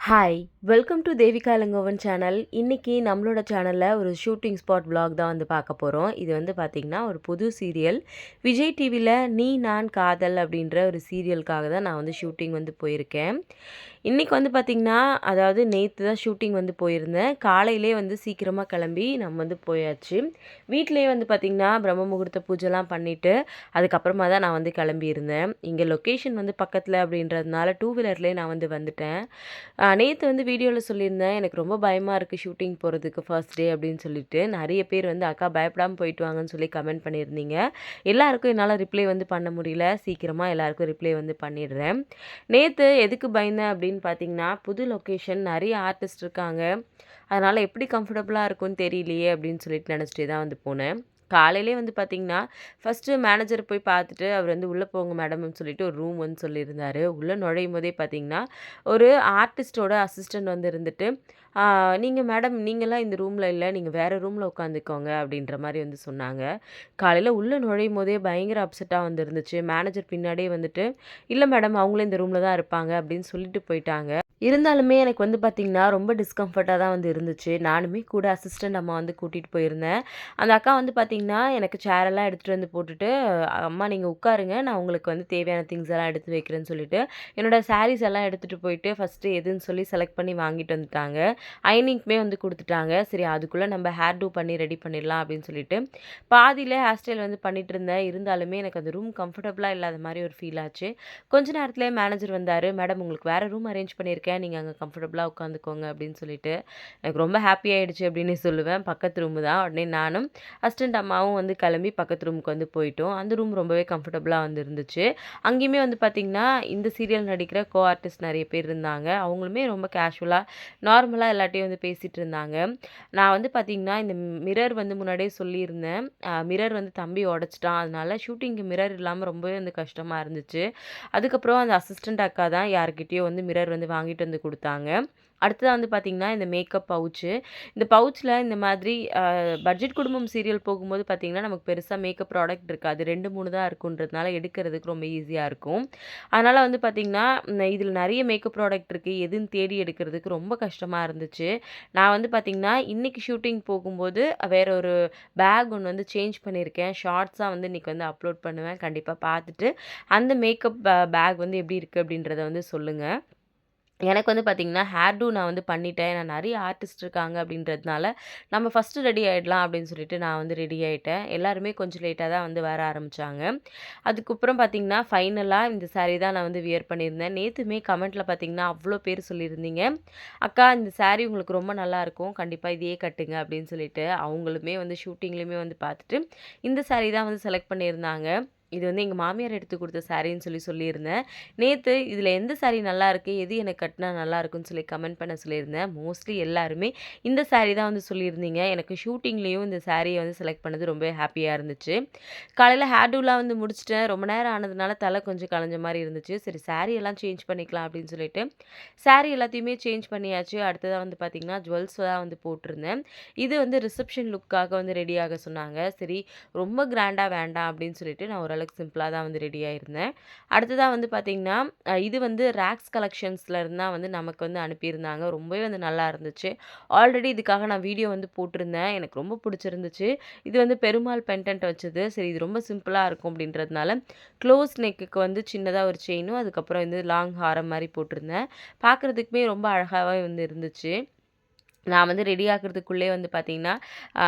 Hi! Welcome to Devika Ilangovan channel. இன்னைக்கு நம்மளோட சேனல்ல ஒரு ஷூட்டிங் ஸ்பாட் விளாக் தான் வந்து பார்க்க போறோம். இது வந்து பார்த்தீங்கன்னா, ஒரு புது சீரியல். விஜய் டிவில "நீ நான் காதல்" அப்படின்ற ஒரு சீரியலுக்காக தான் நான் வந்து ஷூட்டிங் வந்து போயிருக்கேன். இன்னைக்கு வந்து பார்த்தீங்கன்னா, அதாவது நேத்து தான் ஷூட்டிங் வந்து போயிருந்தேன். காலையிலேயே வந்து சீக்கிரமா கிளம்பி நம்ம வந்து போயாச்சு. வீட்லயே வந்து பார்த்தீங்கன்னா, பிரம்ம முகூர்த்த பூஜைலாம் பண்ணிட்டு, அதுக்கப்புறமா தான் நான் வந்து கிளம்பியிருந்தேன். இங்க லொக்கேஷன் வந்து பக்கத்துல அப்படின்றதுனால, டூ வீலர்லயே நான் வந்து வந்துட்டேன். நேத்து வந்து வீடியோல சொல்லியிருந்தேன், எனக்கு ரொம்ப பயமா இருக்கு ஷூட்டிங் போறதுக்கு ஃபர்ஸ்ட் டே அப்படின்னு சொல்லிட்டு. நெறைய பேர் வந்து "அக்கா பயப்படாம போயிட்டு வாங்கன்னு" சொல்லி கமெண்ட் பண்ணியிருந்தீங்க. எல்லாருக்கும் என்னால ரிப்ளை வந்து பண்ண முடியல. சீக்கிரமா எல்லாருக்கும் ரிப்ளை வந்து பண்ணிடுறேன். நேத்து எதுக்கு பயந்தேன் அப்படின்னு பார்த்தீங்கன்னா, புது லொக்கேஷன் நெறைய ஆர்டிஸ்ட் இருக்காங்க. அதனால எப்படி கம்ஃபர்டபுளா இருக்கும்னு தெரியலையே அப்படின்னு சொல்லிட்டு நெனச்சுட்டே தான் வந்து போனேன். காலையிலேயே வந்து பார்த்தீங்கன்னா, ஃபர்ஸ்ட்டு மேனேஜர் போய் பார்த்துட்டு, அவர் வந்து "உள்ள போங்க மேடம்னு" சொல்லிட்டு ஒரு ரூம் வந்து சொல்லியிருந்தாரு. உள்ள நுழையும்போதே பார்த்தீங்கன்னா, ஒரு ஆர்டிஸ்ட்டோட அசிஸ்டன்ட் வந்து இருந்துட்டு, "ஆ நீங்க மேடம் நீங்கலாம் இந்த ரூம்ல இல்ல. நீங்க வேற ரூம்ல உட்காந்துக்கோங்க" அப்படின்ற மாரி வந்து சொன்னாங்க. காலையில உள்ள நுழையும்போதே பயங்கர அப்செட்டா வந்து இருந்துச்சு. மேனேஜர் பின்னாடியே வந்துட்டு, "இல்ல மேடம் அவங்களும் இந்த ரூம்ல தான் இருப்பாங்க" அப்படின்னு சொல்லிட்டு போயிட்டாங்க. இருந்தாலுமே எனக்கு வந்து பார்த்தீங்கன்னா, ரொம்ப டிஸ்கம்ஃபர்ட்டா தான் வந்து இருந்துச்சு. நானுமே கூட அசிஸ்டன்ட் அம்மா வந்து கூட்டிட்டு போயிருந்தேன். அந்த அக்கா வந்து பார்த்தீங்கன்னா, எனக்கு சேர் எல்லாம் எடுத்துட்டு வந்து போட்டுட்டு, "அம்மா நீங்க உட்காருங்க. நான் உங்களுக்கு வந்து தேவையான திங்ஸ் எல்லாம் எடுத்து வைக்கிறேன்னு" சொல்லிட்டு, என்னோட சாரீஸ் எல்லாம் எடுத்துட்டு போயிட்டு, ஃபர்ஸ்ட்டு எதுன்னு சொல்லி செலக்ட் பண்ணி வாங்கிட்டு வந்துட்டாங்க. அயர்னிங்க்குமே வந்து குடுத்துட்டாங்க. சரி அதுக்குள்ள நம்ம ஹேர் டூ பண்ணி ரெடி பண்ணிடலாம் அப்படின்னு சொல்லிட்டு, பாதியிலே ஹேர் ஸ்டைல் வந்து பண்ணிட்டு இருந்தேன். இருந்தாலுமே எனக்கு அந்த ரூம் கம்ஃபர்டபுளா இல்லாத மாரி ஒரு ஃபீல் ஆச்சு. கொஞ்ச நேரத்திலேயே மேனேஜர் வந்தாரு. "மேடம் உங்களுக்கு வேற ரூம் அரேஞ்ச் பண்ணியிருக்கேன். நீங்க அங்க கம்ஃபர்டபுளா உட்காந்துக்கோங்க" அப்படின்னு சொல்லிட்டு, எனக்கு ரொம்ப ஹாப்பி ஆயிடுச்சு அப்படின்னே சொல்லுவேன். பக்கத்து ரூமு தான். உடனே நானும், அசிஸ்டன்ட் அம்மாவும் வந்து கிளம்பி பக்கத்து ரூமுக்கு வந்து போயிட்டோம். அந்த ரூம் ரொம்பவே கம்ஃபர்டபுளா வந்து இருந்துச்சு. அங்கேயுமே வந்து பார்த்தீங்கன்னா, இந்த சீரியல் நடிக்கிற ஆர்டிஸ்ட் நெறைய பேர் இருந்தாங்க. அவங்களுமே ரொம்ப கேஷுவலா, நார்மலா எல்லார்ட்டயும் வந்து பேசிட்டு இருந்தாங்க. நான் வந்து பார்த்தீங்கன்னா, இந்த மிரர் வந்து முன்னாடியே சொல்லியிருந்தேன். மிரர் வந்து தம்பி உடைச்சுட்டான். அதனால ஷூட்டிங்க்கு மிரர் இல்லாம ரொம்பவே வந்து கஷ்டமா இருந்துச்சு. அதுக்கப்புறம் அந்த அசிஸ்டன்ட் அக்கா தான் யார்கிட்டயோ வந்து மிரர் வந்து வாங்கிட்டு வந்து குடுத்தாங்க. அடுத்ததா வந்து பார்த்தீங்கன்னா, இந்த மேக்கப் பவுச்சு. இந்த பவுச்ல இந்த மாதிரி பட்ஜெட் குடும்பம் சீரியல் போகும்போது பார்த்தீங்கன்னா, நமக்கு பெருசா மேக்கப் ப்ராடக்ட் இருக்காது. 2, 3 தான் இருக்குன்றதுனால எடுக்கிறதுக்கு ரொம்ப ஈஸியா இருக்கும். அதனால வந்து பார்த்தீங்கன்னா, இதில நெறைய மேக்கப் ப்ராடக்ட் இருக்கு. எதுன்னு தேடி எடுக்கிறதுக்கு ரொம்ப கஷ்டமா இருந்துச்சு. நான் வந்து பார்த்தீங்கன்னா, இன்னைக்கு ஷூட்டிங் போகும்போது வேற ஒரு பேக் ஒண்ணு வந்து சேஞ்ச் பண்ணியிருக்கேன். ஷார்ட்ஸா வந்து இன்னைக்கு வந்து அப்லோட் பண்ணுவேன். கண்டிப்பா பார்த்துட்டு, அந்த மேக்கப் பேக் வந்து எப்படி இருக்கு அப்படின்றத வந்து சொல்லுங்க. எனக்கு வந்து பார்த்தீங்கன்னா, ஹேர் டூ நான் வந்து பண்ணிட்டேன். ஏன்னா நெறைய ஆர்டிஸ்ட் இருக்காங்க அப்படின்றதுனால, நம்ம ஃபர்ஸ்ட்டு ரெடி ஆயிடலாம் அப்படின்னு சொல்லிட்டு நான் வந்து ரெடி ஆயிட்டேன். எல்லாருமே கொஞ்சம் லேட்டா தான் வந்து வர ஆரம்பிச்சாங்க. அதுக்கப்புறம் பார்த்தீங்கன்னா, ஃபைனலா இந்த சாரி தான் நான் வந்து வியர் பண்ணியிருந்தேன். நேத்துமே கமெண்ட்ல பார்த்தீங்கன்னா, அவ்ளோ பேர் சொல்லியிருந்தீங்க. "அக்கா இந்த சாரி உங்களுக்கு ரொம்ப நல்லாயிருக்கும். கண்டிப்பா இதையே கட்டுங்க" அப்படின்னு சொல்லிட்டு. அவங்களுமே வந்து ஷூட்டிங்லயுமே வந்து பார்த்துட்டு, இந்த சாரி தான் வந்து செலக்ட் பண்ணியிருந்தாங்க. இது வந்து எங்க மாமியார் எடுத்து குடுத்த சாரின்னு சொல்லியிருந்தேன். நேத்து இதில எந்த சாரி நல்லாயிருக்கு, எது எனக்கு கட்டினா நல்லாயிருக்குன்னு சொல்லி கமெண்ட் பண்ண சொல்லியிருந்தேன். மோஸ்ட்லி எல்லாருமே இந்த சாரி தான் வந்து சொல்லியிருந்தீங்க. எனக்கு ஷூட்டிங்லேயும் இந்த சாரிய வந்து செலக்ட் பண்ணது ரொம்பவே ஹேப்பியா இருந்துச்சு. காலையில ஹேர் டூலாம் வந்து முடிச்சுட்டேன். ரொம்ப நேரம் ஆனதுனால தலை கொஞ்சம் கலஞ்ச மாரி இருந்துச்சு. சரி சாரி எல்லாம் சேஞ்ச் பண்ணிக்கலாம் அப்படின்னு சொல்லிட்டு, சாரி எல்லாத்தையுமே சேஞ்ச் பண்ணியாச்சு. அடுத்ததா வந்து பார்த்தீங்கன்னா, ஜுவல்ஸ் தான் வந்து போட்டிருந்தேன். இது வந்து ரிசப்ஷன் லுக்காக வந்து ரெடி ஆக சொன்னாங்க. சரி ரொம்ப கிராண்டா வேண்டாம் அப்படின்னு சொல்லிட்டு நான் ஓரளவுக்கு சிம்பிளா தான் வந்து ரெடி ஆயிருந்தேன். அடுத்ததா வந்து பார்த்தீங்கன்னா, இது வந்து ராக்ஸ் கலெக்ஷன்ஸ்ல இருந்து தான் வந்து நமக்கு வந்து அனுப்பியிருந்தாங்க. ரொம்பவே வந்து நல்லா இருந்துச்சு. ஆல்ரெடி இதுக்காக நான் வீடியோ வந்து போட்டிருந்தேன். எனக்கு ரொம்ப பிடிச்சிருந்துச்சு. இது வந்து பெருமாள் பெண்டன்ட் வச்சது. சரி இது ரொம்ப சிம்பிளா இருக்கும் அப்படின்றதுனால, க்ளோஸ் நெக்குக்கு வந்து சின்னதா ஒரு செயினும், அதுக்கப்புறம் வந்து லாங் ஹாரம் மாரி போட்டிருந்தேன். பார்க்கறதுக்குமே ரொம்ப அழகாவே வந்து இருந்துச்சு. நான் வந்து ரெடி ஆகுறதுக்குள்ளே வந்து பார்த்தீங்கன்னா, அ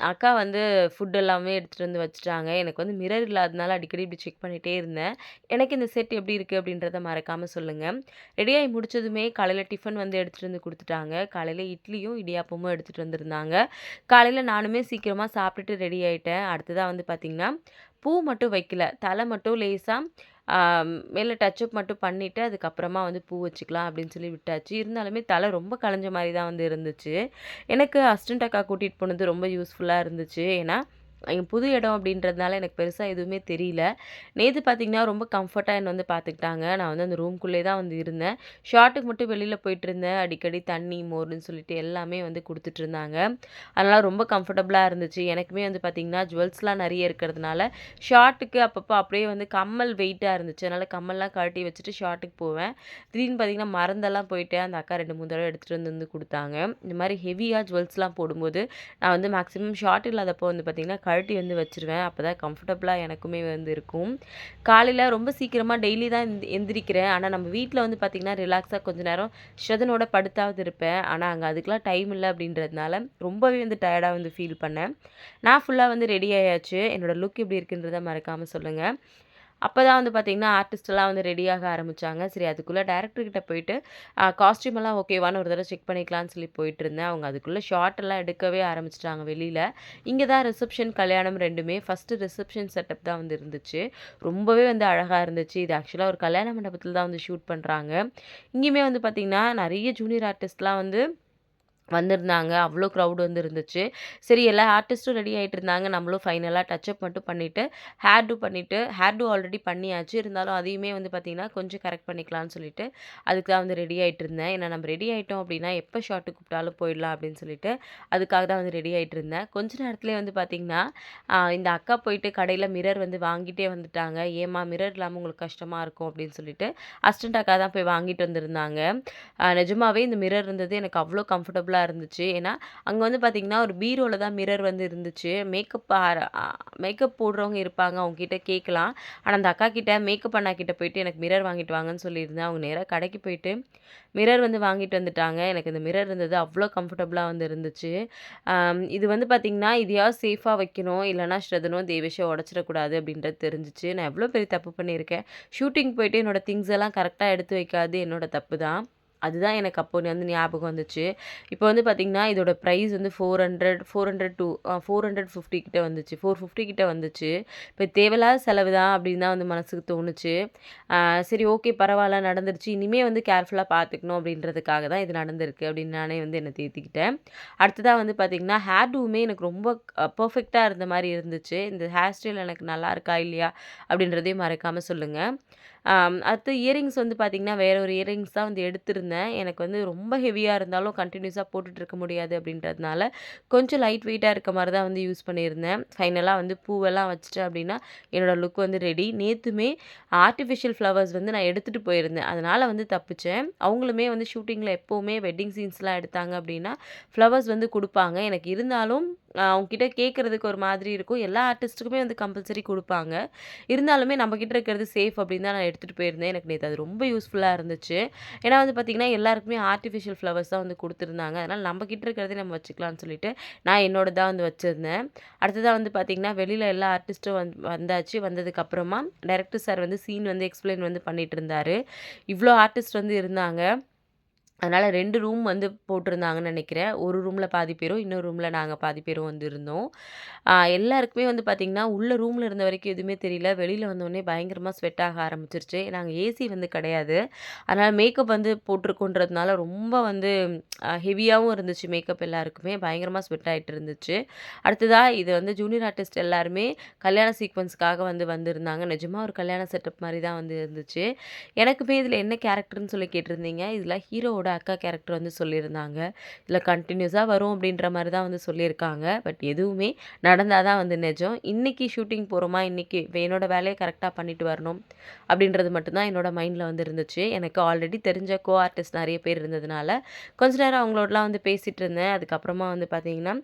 அக்கா வந்து ஃபுட் எல்லாமே எடுத்துட்டு வந்து வச்சுட்டாங்க. எனக்கு வந்து மிரர் இல்லாதனால அடிக்கடி இப்படி செக் பண்ணிட்டே இருந்தேன். எனக்கு இந்த செட் எப்படி இருக்கு அப்படின்றத மறக்காம சொல்லுங்க. ரெடியாகி முடிச்சதுமே காலையில டிஃபன் வந்து எடுத்துட்டு வந்து குடுத்துட்டாங்க. காலையில இட்லியும், இடியாப்பமும் எடுத்துட்டு வந்திருந்தாங்க. காலையில நானுமே சீக்கிரமா சாப்பிட்டுட்டு ரெடி ஆயிட்டேன். அடுத்ததா வந்து பார்த்தீங்கன்னா, பூ மட்டும் வைக்கல. தலை மட்டும் லேசா ஆ மேல டச்சப் மட்டும் பண்ணிட்டு, அதுக்கப்புறமா வந்து பூ வச்சுக்கலாம் அப்படின்னு சொல்லி விட்டாச்சு. இருந்தாலுமே தலை ரொம்ப கலஞ்ச மாரி தான் வந்து இருந்துச்சு. எனக்கு அசிஸ்டன்ட் அக்கா கூட்டிட்டு போனது ரொம்ப யூஸ்ஃபுல்லா இருந்துச்சு. ஏன்னா, புது இடம் அப்படின்றதுனால எனக்கு பெருசா எதுவுமே தெரியல. நேத்து பார்த்தீங்கன்னா, ரொம்ப கம்ஃபர்ட்டா என்ன வந்து பார்த்துக்கிட்டாங்க. நான் வந்து அந்த ரூம்குள்ளேயே தான் வந்து இருந்தேன். ஷார்ட்டுக்கு மட்டும் வெளியில போயிட்டுருந்தேன். அடிக்கடி தண்ணி, மோருன்னு சொல்லிட்டு எல்லாமே வந்து குடுத்துட்டுருந்தாங்க. அதனால ரொம்ப கம்ஃபர்டபுளா இருந்துச்சு. எனக்குமே வந்து பார்த்தீங்கன்னா, ஜுவல்ஸ்லாம் நெறைய இருக்கிறதுனால, ஷார்ட்டுக்கு அப்பப்போ அப்படியே வந்து கம்மல் வெயிட்டா இருந்துச்சு. அதனால கம்மல்லாம் கழட்டி வச்சுட்டு ஷார்ட்டுக்கு போவேன். திடீர்னு பார்த்தீங்கன்னா, மறந்தெல்லாம் போயிட்டேன். அந்த அக்கா 2, 3 தடவ எடுத்துட்டு வந்து குடுத்தாங்க. இந்த மாரி ஹெவியா ஜுவல்ஸ்லாம் போடும்போது, நான் வந்து மேக்ஸிமம் ஷார்ட் இல்லாதப்போ வந்து பார்த்தீங்கன்னா, கழட்டி வந்து வச்சுருவேன். அப்பதான் கம்ஃபர்டபுளா எனக்குமே வந்து இருக்கும். காலையில ரொம்ப சீக்கிரமா டெய்லி தான் எந்திரிக்கிறேன். ஆனா, நம்ம வீட்ல வந்து பார்த்தீங்கன்னா, ரிலாக்ஸா கொஞ்ச நேரம் ஸ்ரதனோட படுத்தாவது இருப்பேன். ஆனா, அங்க அதுக்கெல்லாம் டைம் இல்ல அப்படின்றதுனால, ரொம்பவே வந்து டயர்டா வந்து ஃபீல் பண்ணேன். நான் ஃபுல்லா வந்து ரெடி ஆயாச்சு. என்னோட லுக் எப்படி இருக்குன்றத மறக்காம சொல்லுங்க. அப்பதான் வந்து பார்த்தீங்கன்னா, ஆர்டிஸ்ட்லாம் வந்து ரெடியாக ஆரம்பிச்சாங்க. சரி அதுக்குள்ள டைரக்டர் கிட்ட போயிட்டு, காஸ்டியூம் எல்லாம் ஓகேவான்னு ஒரு தடவ செக் பண்ணிக்கலான்னு சொல்லி போயிட்டுருந்தேன். அவங்க அதுக்குள்ள ஷாட் எல்லாம் எடுக்கவே ஆரம்பிச்சுட்டாங்க வெளியில. இங்க தான் ரிசப்ஷன், கல்யாணம் 2மே. ஃபர்ஸ்ட்டு ரிசப்ஷன் செட்டப் தான் வந்து இருந்துச்சு. ரொம்பவே வந்து அழகா இருந்துச்சு. இது ஆக்சுவலா ஒரு கல்யாண மண்டபத்தில தான் வந்து ஷூட் பண்றாங்க. இங்கேயுமே வந்து பார்த்தீங்கன்னா, நெறைய ஜூனியர் ஆர்டிஸ்ட்லாம் வந்து வந்திருந்தாங்க. அவ்ளோ க்ரவுட் வந்து இருந்துச்சு. சரி எல்லா ஆர்டிஸ்ட்டும் ரெடி ஆயிட்டு இருந்தாங்க. நம்மளும் ஃபைனலா டச்சப் மட்டும் பண்ணிட்டு, ஹேர் டூ ஆல்ரெடி பண்ணியாச்சு. இருந்தாலும் அதையுமே வந்து பார்த்தீங்கன்னா, கொஞ்சம் கரெக்ட் பண்ணிக்கலான்னு சொல்லிட்டு, அதுக்கு தான் வந்து ரெடி ஆயிட்டு இருந்தேன். ஏன்னா நம்ம ரெடி ஆயிட்டோம் அப்டின்னா, எப்ப ஷாட்டுக்கு கூப்பிட்டாலும் போயிடலாம் அப்டின்னு சொல்லிட்டு, அதுக்காக தான் வந்து ரெடி ஆயிட்டு இருந்தேன். கொஞ்ச நேரத்திலேயே வந்து பார்த்தீங்கன்னா, இந்த அக்கா போயிட்டு கடையில மிரர் வந்து வாங்கிட்டே வந்துட்டாங்க. "ஏம்மா மிரர் இல்லாம உங்களுக்கு கஷ்டமா இருக்கும்" அப்டின்னு சொல்லிட்டு, அசிஸ்டன்ட் அக்கா தான் போய் வாங்கிட்டு வந்திருந்தாங்க. நிஜமாவே இந்த மிரர் இருந்தது எனக்கு அவ்ளோ கம்ஃபர்டபுளா இருந்துச்சு. ஏன்னா, அங்க வந்து பார்த்தீங்கன்னா, ஒரு பீரோல தான் மிரர் வந்து இருந்துச்சு. மேக்கப் போடுறவங்க இருப்பாங்க. அவங்க கிட்ட கேட்கலாம். ஆனா, அந்த அக்கா கிட்ட மேக்கப் அண்ணா கிட்ட போயிட்டு எனக்கு மிரர் வாங்கிட்டு வாங்கன்னு சொல்லியிருந்தேன். அவங்க நேரா கடைக்கு போயிட்டு மிரர் வந்து வாங்கிட்டு வந்துட்டாங்க. எனக்கு இந்த மிரர் இருந்தது அவ்ளோ கம்ஃபர்டபுளா வந்து இருந்துச்சு. இது வந்து பார்த்தீங்கன்னா, இதையாவது சேஃபா வைக்கணும். இல்லன்னா ஸ்ரதனும், தேவேஷும் உடைச்சிடக்கூடாது அப்படின்றது தெரிஞ்சுச்சு. நான் எவ்ளோ பெரிய தப்பு பண்ணியிருக்கேன். ஷூட்டிங் போயிட்டு என்னோட திங்ஸ் எல்லாம் கரெக்ட்டா எடுத்து வைக்காதது என்னோட தப்பு தான். அதுதான் எனக்கு அப்போ வந்து ஞாபகம் வந்துச்சு. இப்போ வந்து பார்த்தீங்கன்னா, இதோட பிரைஸ் வந்து 400 டூ 450 கிட்ட வந்துச்சு. 450 கிட்ட வந்துச்சு. இப்போ தேவையில்லாத செலவு தான் அப்படின்னு தான் வந்து மனசுக்கு தோணுச்சு. சரி ஓகே பரவால்ல நடந்துருச்சு. இனிமே வந்து கேர்ஃபுல்லா பார்த்துக்கணும் அப்படின்றதுக்காக தான் இது நடந்திருக்கு அப்படின்னு நானே வந்து என்ன தேத்திக்கிட்டேன். அடுத்ததா வந்து பார்த்தீங்கன்னா, ஹேர் டூவுமே எனக்கு ரொம்ப பெர்ஃபெக்ட்டா இருந்த மாரி இருந்துச்சு. இந்த ஹேர் ஸ்டைல் எனக்கு நல்லா இருக்கா இல்லையா? அப்படின்றதையும் மறக்காம சொல்லுங்க. அடுத்து இயரிங்ஸ் வந்து பார்த்தீங்கன்னா, வேற ஒரு இயரிங்ஸ் தான் வந்து எடுத்திருந்தேன். எனக்கு வந்து ரொம்ப ஹெவியா இருந்தாலும் கன்டினியூஸா போட்டுட்டு இருக்க முடியாது அப்படின்றதுனால, கொஞ்சம் லைட் வெயிட்டா இருக்க மாரி தான் வந்து யூஸ் பண்ணியிருந்தேன். ஃபைனலா வந்து பூவெல்லாம் வச்சுட்டேன் அப்படின்னா, என்னோட லுக் வந்து ரெடி. நேத்துமே ஆர்ட்டிஃபிஷியல் ஃப்ளவர்ஸ் வந்து நான் எடுத்துட்டு போயிருந்தேன். அதனால வந்து தப்பிச்சேன். அவங்களுமே வந்து ஷூட்டிங்கில எப்பவுமே வெட்டிங் சீன்ஸ்லாம் எடுத்தாங்க அப்படின்னா, ஃப்ளவர்ஸ் வந்து குடுப்பாங்க. எனக்கு இருந்தாலும் அவங்க கிட்ட கேட்கறதுக்கு ஒரு மாதிரி இருக்கும். எல்லா ஆர்டிஸ்ட்டுக்குமே வந்து கம்பல்சரி குடுப்பாங்க. இருந்தாலுமே நம்ம கிட்ட இருக்கிறது சேஃப் அப்படின்னு தான் நான் எடுத்துட்டு போயிருந்தேன். எனக்கு நேத்து அது ரொம்ப யூஸ்ஃபுல்லா இருந்துச்சு. ஏன்னா வந்து பார்த்தீங்கன்னா, எல்லாருக்குமே ஆர்ட்டிஃபிஷியல் ஃப்ளவர்ஸ் தான் வந்து குடுத்துருந்தாங்க. அதனால நம்ம கிட்ட இருக்கிறதே நம்ம வச்சுக்கலாம்னு சொல்லிட்டு, நான் என்னோடது தான் வந்து வச்சிருந்தேன். அடுத்ததா வந்து பார்த்தீங்கன்னா, வெளியில எல்லா ஆர்டிஸ்ட்டும் வந்தாச்சு. வந்ததுக்கப்புறமா டைரக்டர் சார் வந்து சீன் வந்து எக்ஸ்பிளைன் வந்து பண்ணிட்டு இருந்தாரு. இவ்ளோ ஆர்டிஸ்ட் வந்து இருந்தாங்க. அதனால 2 ரூம் வந்து போட்டிருந்தாங்கன்னு நெனைக்கிறேன். ஒரு ரூம்ல பாதி பேரும், இன்னொரு ரூம்ல நாங்க பாதி பேரும் வந்து இருந்தோம். எல்லாருக்குமே வந்து பார்த்தீங்கன்னா, உள்ள ரூம்ல இருந்த வரைக்கும் எதுவுமே தெரியல. வெளியில வந்தோனே பயங்கரமா ஸ்வெட் ஆக ஆரம்பிச்சுருச்சு. நாங்க ஏசி வந்து கிடையாது. அதனால மேக்கப் வந்து போட்டிருக்கோன்றதுனால ரொம்ப வந்து ஹெவியாவும் இருந்துச்சு மேக்கப் எல்லாருக்குமே. பயங்கரமா ஸ்வெட் ஆயிட்டு இருந்துச்சு. அடுத்ததா இது வந்து ஜூனியர் ஆர்டிஸ்ட் எல்லாருமே கல்யாண சீக்வென்ஸ்க்காக வந்து வந்திருந்தாங்க. நிஜமா ஒரு கல்யாண செட்டப் மாரி தான் வந்து இருந்துச்சு. எனக்குமே இதில என்ன கேரக்டர்ன்னு சொல்லி கேட்டிருந்தீங்க. இதில ஹீரோவோட அக்கா கேரக்டர் வந்து சொல்லியிருந்தாங்க. இதில கன்டினியூஸா வரும் அப்படின்ற மாரி தான் வந்து சொல்லியிருக்காங்க. பட் எதுவுமே நடந்தா தான் வந்து நிஜம். இன்னைக்கு ஷூட்டிங் போறோமா, இன்னைக்கு என்னோட வேலைய கரெக்ட்டா பண்ணிட்டு வரணும் அப்படின்றது மட்டும் தான் என்னோட மைண்ட்ல வந்து இருந்துச்சு. எனக்கு ஆல்ரெடி தெரிஞ்ச ஆர்டிஸ்ட் நெறைய பேர் இருந்ததுனால, கொஞ்ச நேரம் அவங்களோடலாம் வந்து பேசிட்டு இருந்தேன். அதுக்கப்புறமா வந்து பார்த்தீங்கன்னா,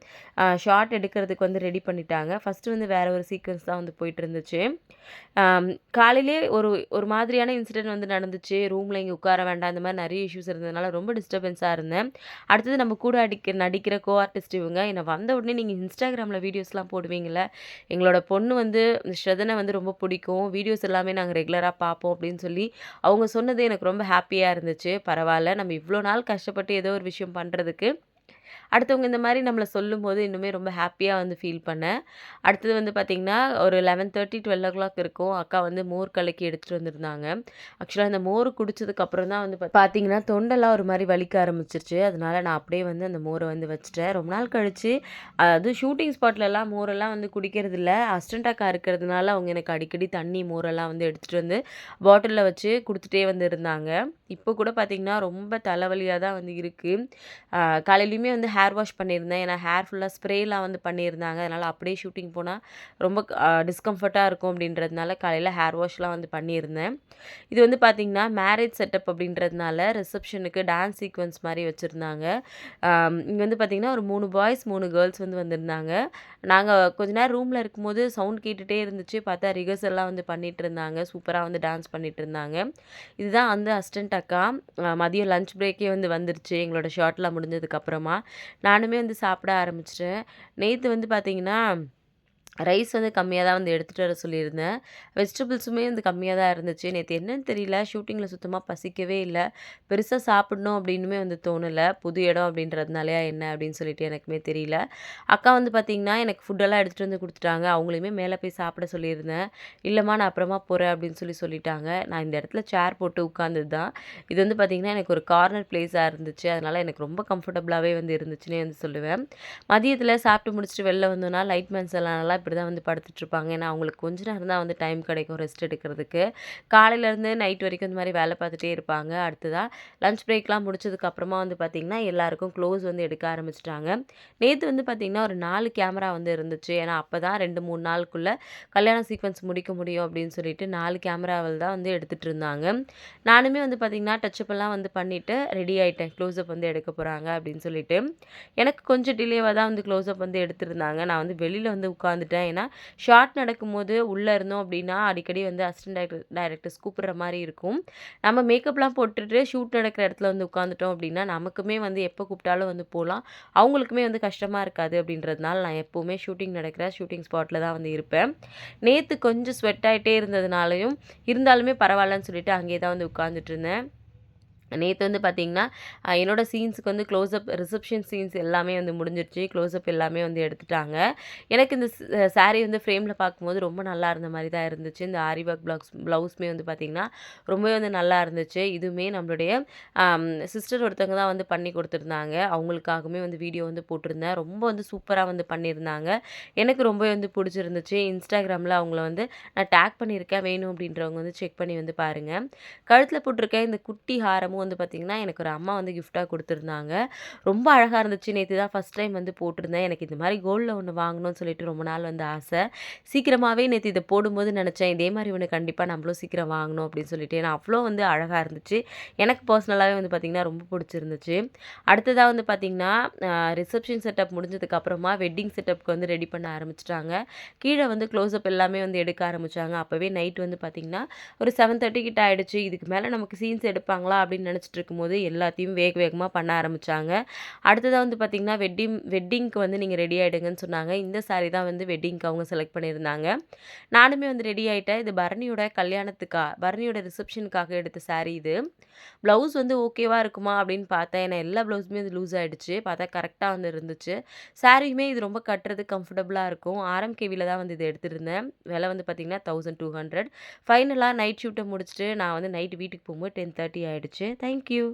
ஷாட் எடுக்கிறதுக்கு வந்து ரெடி பண்ணிட்டாங்க. ஃபர்ஸ்ட்டு வந்து வேற ஒரு சீக்வென்ஸ் தான் வந்து போயிட்டு இருந்துச்சு. காலையிலேயே ஒரு ஒரு மாதிரியான இன்சிடென்ட் வந்து நடந்துச்சு. ரூம்ல இங்க உட்கார வேண்டாம். இந்த மாரி நெறைய இஷ்யூஸ் இருந்ததுனால ரொம்ப டிஸ்டர்பன்ஸா இருந்தேன். அடுத்தது நம்ம கூட நடிக்கிற ஆர்டிஸ்ட் இவங்க. என்ன வந்த உடனே நீங்க Instagramல வீடியோஸ்லாம் போடுவீங்கல்ல, எங்களோட பொண்ணு வந்து ஸ்ரதன வந்து ரொம்ப பிடிக்கும். வீடியோஸ் எல்லாமே நாங்க ரெகுலரா பார்ப்போம் அப்படின்னு சொல்லி, அவங்க சொன்னது எனக்கு ரொம்ப ஹேப்பியா இருந்துச்சு. பரவால்ல நம்ம இவ்ளோ நாள் கஷ்டப்பட்டு ஏதோ ஒரு விஷயம் பண்றதுக்கு அடுத்தவங்க இந்த மாரி நம்மள சொல்லும்போது இன்னுமே ரொம்ப ஹேப்பியா வந்து ஃபீல் பண்ணேன். அடுத்தது வந்து பார்த்தீங்கன்னா, ஒரு 11:30, 12:00 இருக்கும். அக்கா வந்து மோர் கலக்கி எடுத்துட்டு வந்திருந்தாங்க. ஆக்சுவலா இந்த மோர் குடிச்சதுக்கு அப்புறம் தான் வந்து பார்த்தீங்கன்னா, தொண்டெல்லாம் ஒரு மாரி வலிக்க ஆரம்பிச்சுருச்சு. அதனால நான் அப்படியே வந்து அந்த மோர வந்து வச்சுட்டேன். ரொம்ப நாள் கழிச்சு அதுவும் ஷூட்டிங் ஸ்பாட்லலாம் மோரெல்லாம் வந்து குடிக்கிறதில்ல. அசிஸ்டன்ட் அக்கா இருக்கிறதுனால அவங்க எனக்கு அடிக்கடி தண்ணி, மோரெல்லாம் வந்து எடுத்துட்டு வந்து பாட்டில்ல வச்சு குடுத்துட்டே வந்து இருந்தாங்க. இப்போ கூட பார்த்தீங்கன்னா, ரொம்ப தலைவலியா தான் வந்து இருக்கு. அ காலையிலயுமே வந்து ஹேர் வாஷ் பண்ணியிருந்தேன். ஏன்னா ஹேர் ஃபுல்லா ஸ்ப்ரேலாம் வந்து பண்ணியிருந்தாங்க. அதனால அப்படியே ஷூட்டிங் போனா ரொம்ப டிஸ்கம்ஃபர்ட்டா இருக்கும் அப்படின்றதுனால காலையில ஹேர் வாஷ்லாம் வந்து பண்ணியிருந்தேன். இது வந்து பார்த்தீங்கன்னா, மேரேஜ் செட்டப் அப்படின்றதுனால ரிசப்ஷனுக்கு டான்ஸ் சீக்வென்ஸ் மாரி வச்சிருந்தாங்க. இங்க வந்து பார்த்தீங்கன்னா, ஒரு 3 பாய்ஸ், 3 கேர்ள்ஸ் வந்து வந்திருந்தாங்க. நாங்க கொஞ்ச நேரம் ரூம்ல இருக்கும்போது சவுண்ட் கேட்டுட்டே இருந்துச்சு. பார்த்தா ரிஹர்சல்லாம் வந்து பண்ணிட்டுருந்தாங்க. சூப்பரா வந்து டான்ஸ் பண்ணிட்டுருந்தாங்க. இதுதான் வந்து அசிஸ்டன்ட் அக்கா. மதியம் லஞ்ச் பிரேக்கே வந்து வந்துருச்சு. எங்களோட ஷாட்லாம் முடிஞ்சதுக்கப்புறமா. நானுமே வந்து சாப்பிட ஆரம்பிச்சுட்டேன். நேத்து வந்து பார்த்தீங்கன்னா ரைஸ் வந்து கம்மியா தான் வந்து எடுத்துட்டு வர சொல்லியிருந்தேன். வெஜிடபிள்ஸுமே வந்து கம்மியா தான் இருந்துச்சு. நேத்து என்னன்னு தெரியல, ஷூட்டிங்கில சுத்தமா பசிக்கவே இல்ல. பெருசா சாப்பிடணும் அப்படின்னுமே வந்து தோணல. புது இடம் அப்படின்றதுனாலயா என்ன அப்படின்னு சொல்லிட்டு எனக்குமே தெரியல. அக்கா வந்து பார்த்தீங்கன்னா, எனக்கு ஃபுட்டெல்லாம் எடுத்துட்டு வந்து குடுத்துட்டாங்க. அவங்களையுமே மேல போய் சாப்பிட சொல்லியிருந்தேன். இல்லம்மா நான் அப்புறமா போறேன் அப்படின்னு சொல்லிட்டாங்க. நான் இந்த இடத்துல சேர் போட்டு உட்கார்ந்தது தான். இது வந்து பார்த்தீங்கன்னா, எனக்கு ஒரு கார்னர் பிளேஸா இருந்துச்சு. அதனால எனக்கு ரொம்ப கம்ஃபர்டபுளாவே வந்து இருந்துச்சுன்னே வந்து சொல்லுவேன். மதியத்தில சாப்பிட்டு முடிச்சுட்டு வெளில வந்தோம்னா, லைட் மேன்ஸ் எல்லாம்லாம் இப்படி தான் வந்து படுத்துட்ருப்பாங்க. ஏன்னா, அவங்களுக்கு கொஞ்ச நேரம் தான் வந்து டைம் கிடைக்கும் ரெஸ்ட் எடுக்கிறதுக்கு. காலையிலேருந்து நைட் வரைக்கும் இந்த மாரி வேலை பார்த்துட்டே இருப்பாங்க. அடுத்ததா லஞ்ச் பிரேக்லாம் முடிச்சதுக்கு அப்புறமா வந்து பார்த்தீங்கன்னா, எல்லாருக்கும் க்ளோஸ் வந்து எடுக்க ஆரம்பிச்சுட்டாங்க. நேத்து வந்து பார்த்தீங்கன்னா, ஒரு 4 கேமரா வந்து இருந்துச்சு. ஏன்னா, அப்பதான் 2, 3 நாளுக்குள்ள கல்யாண சீக்வென்ஸ் முடிக்க முடியும் அப்படின்னு சொல்லிட்டு 4 கேமராவில் தான் வந்து எடுத்துட்டு இருந்தாங்க. நானுமே வந்து பார்த்தீங்கன்னா, டச்சப் எல்லாம் வந்து பண்ணிட்டு ரெடி ஆயிட்டேன். க்ளோஸ்அப் வந்து எடுக்க போறாங்க அப்படின்னு சொல்லிட்டு. எனக்கு கொஞ்சம் டிலேவா தான் வந்து க்ளோஸ்அப் வந்து எடுத்திருந்தாங்க. நான் வந்து வெளியில வந்து உட்காந்துட்டேன். ஏன்னா, ஷாட் நடக்கும்போது உள்ள இருந்தோம் அப்படின்னா, அடிக்கடி வந்து அசிஸ்டன்ட் டைரக்டர்ஸ் கூப்பிடுற மாரி இருக்கும். நம்ம மேக்கப்லாம் போட்டுட்டு ஷூட் நடக்கிற இடத்துல வந்து உட்காந்துட்டோம் அப்படின்னா, நமக்குமே வந்து எப்போ கூப்பிட்டாலும் வந்து போலாம். அவங்களுக்குமே வந்து கஷ்டமா இருக்காது அப்படின்றதுனால, நான் எப்பவுமே ஷூட்டிங் நடக்கிற ஷூட்டிங் ஸ்பாட்ல தான் வந்து இருப்பேன். நேத்து கொஞ்சம் ஸ்வெட் ஆயிட்டே இருந்ததுனாலயும், இருந்தாலுமே பரவாயில்லன்னு சொல்லிட்டு அங்கேயே தான் வந்து உட்காந்துட்டு இருந்தேன். நேத்து வந்து பார்த்தீங்கன்னா, என்னோட சீன்ஸுக்கு வந்து க்ளோஸ்அப் ரிசப்ஷன் சீன்ஸ் எல்லாமே வந்து முடிஞ்சிருச்சு. க்ளோஸ்அப் எல்லாமே வந்து எடுத்துட்டாங்க. எனக்கு இந்த சாரி வந்து ஃப்ரேம்ல பார்க்கும்போது ரொம்ப நல்லா இருந்த மாரி தான் இருந்துச்சு. இந்த ஆரி ஒர்க் ப்ளவுஸுமே வந்து பார்த்தீங்கன்னா, ரொம்பவே வந்து நல்லா இருந்துச்சு. இதுவுமே நம்மளுடைய சிஸ்டர் ஒருத்தவங்க தான் வந்து பண்ணி குடுத்துருந்தாங்க. அவங்களுக்காகவுமே வந்து வீடியோ வந்து போட்டிருந்தேன். ரொம்ப வந்து சூப்பரா வந்து பண்ணியிருந்தாங்க. எனக்கு ரொம்பவே வந்து புடிச்சிருந்துச்சு. Instagramல அவங்கள வந்து நான் டேக் பண்ணியிருக்கேன். வேணும் அப்படின்றவங்க வந்து செக் பண்ணி வந்து பாருங்க. கழுத்தில போட்டிருக்க இந்த குட்டி ஹாரமும் வந்து பார்த்தீங்கன்னா, எனக்கு ஒரு அம்மா வந்து கிஃப்ட்டா குடுத்துருந்தாங்க. ரொம்ப அழகா இருந்துச்சு. நேத்து தான் ஃபர்ஸ்ட் டைம் வந்து போட்டிருந்தேன். எனக்கு இந்த மாரி கோல்ட்ல ஒண்ணு வாங்கணும்னு சொல்லிட்டு ரொம்ப நாள் வந்து ஆசை. சீக்கிரமாவே நேத்து இத போடும்போது நெனச்சேன், இதே மாரி ஒண்ணு கண்டிப்பா நம்மளும் சீக்கிரம் வாங்கணும் அப்படின்னு சொல்லிட்டு. ஏன்னா அவ்ளோ வந்து அழகா இருந்துச்சு. எனக்கு பர்சனலாவே வந்து பார்த்தீங்கன்னா, ரொம்ப புடிச்சிருந்துச்சு. அடுத்ததா வந்து பார்த்தீங்கன்னா, ரிசப்ஷன் செட்டப் முடிஞ்சதுக்கு அப்புறமா வெட்டிங் செட்டப்க்கு வந்து ரெடி பண்ண ஆரம்பிச்சுட்டாங்க. கீழ வந்து க்ளோஸ்அப் எல்லாமே வந்து எடுக்க ஆரம்பிச்சாங்க. அப்பவே நைட் வந்து பார்த்தீங்கன்னா, ஒரு 7:30 கிட்ட ஆயிடுச்சு. இதுக்கு மேல நமக்கு சீன்ஸ் எடுப்பாங்களா அப்படின்னு நினச்சிட்டு இருக்கும்போது, எல்லாத்தையும் வேக வேகமா பண்ண ஆரம்பிச்சாங்க. அடுத்ததா வந்து பார்த்தீங்கன்னா, வெட்டிங்க்கு வந்து நீங்க ரெடி ஆயிடுங்கன்னு சொன்னாங்க. இந்த சாரி தான் வந்து வெட்டிங்க்கு அவங்க செலக்ட் பண்ணியிருந்தாங்க. நானுமே வந்து ரெடி ஆயிட்டேன். இது பரணியோட ரிசப்ஷனுக்காக எடுத்த சாரி இது. ப்ளவுஸ் வந்து ஓகேவா இருக்குமா அப்படின்னு பார்த்தேன். ஏன்னா எல்லா ப்ளவுஸுமே வந்து லூஸ் ஆயிடுச்சு. பார்த்தா கரெக்ட்டா வந்து இருந்துச்சு. சாரியுமே இது ரொம்ப கட்டுறதுக்கு கம்ஃபர்டபுளா இருக்கும். ஆர்எம்கேவில தான் வந்து இது எடுத்திருந்தேன். விலை வந்து பார்த்தீங்கன்னா 1200. ஃபைனலா நைட் ஷூட்ட முடிச்சுட்டு நான் வந்து நைட் வீட்டுக்கு போகும்போது 10:30 ஆயிடுச்சு. Thank you.